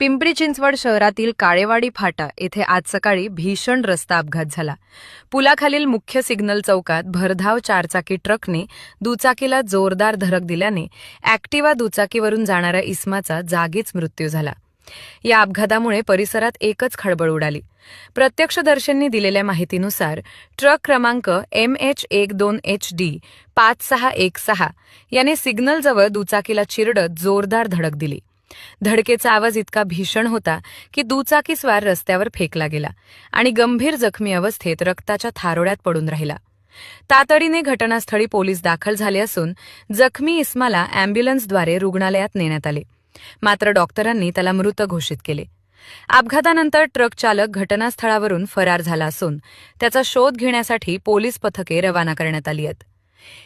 पिंपरी चिंचवड शहरातील काळेवाडी फाटा येथे आज सकाळी भीषण रस्ता अपघात झाला। पुलाखालील मुख्य सिग्नल चौकात भरधाव चारचाकी ट्रकने दुचाकीला जोरदार धडक दिल्याने ॲक्टिवा दुचाकीवरून जाणाऱ्या इसमाचा जागीच मृत्यू झाला। या अपघातामुळे परिसरात एकच खळबळ उडाली। प्रत्यक्षदर्शींनी दिलेल्या माहितीनुसार ट्रक क्रमांक MH12HD 5616 याने सिग्नलजवळ दुचाकीला चिरडत जोरदार धडक दिली। धडकेचा आवाज इतका भीषण होता की दुचाकीस्वार रस्त्यावर फेकला गेला आणि गंभीर जखमी अवस्थेत रक्ताच्या थारोळ्यात पडून राहिला। तातडीने घटनास्थळी पोलीस दाखल झाले असून जखमी इस्माला अॅम्ब्युलन्सद्वारे रुग्णालयात नेण्यात आले, मात्र डॉक्टरांनी त्याला मृत घोषित केले। अपघातानंतर ट्रक चालक घटनास्थळावरून फरार झाला असून त्याचा शोध घेण्यासाठी पोलीस पथके रवाना करण्यात आली आहेत।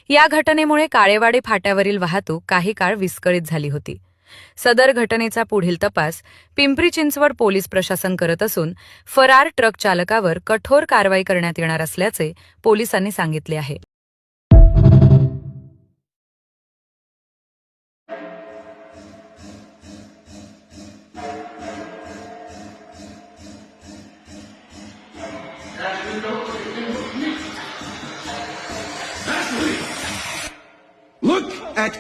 या घटनेमुळे काळेवाडी फाट्यावरील वाहतूक काही काळ विस्कळीत झाली होती। सदर घटनेचा पुढील तपास पिंपरी चिंचवड पोलीस प्रशासन करत असून फरार ट्रक चालकावर कठोर कारवाई करण्यात येणार असल्याचे पोलिसांनी सांगितले आहे। Look at